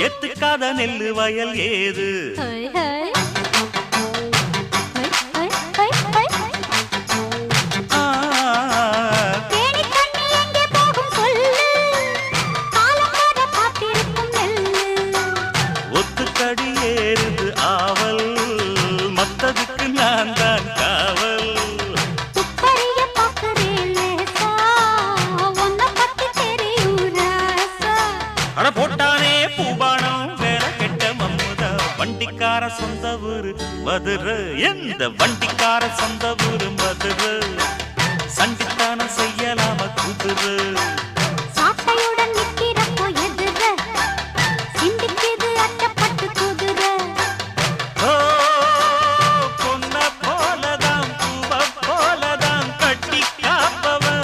எத்துக்காத நெல்லு வயல் ஏது ஒத்துக்கடி ஏறுது ஆவல் மத்ததுக்கு நான் தான் காவல் அட போட்டானே பூபானம் வேற கெட்ட மம்முதா வண்டிக்கார சொந்த ஊரு மதுரை எந்த வண்டிக்கார சொந்த ஊரு மதுரை சண்டித்தானம் செய்யலாம குதிரை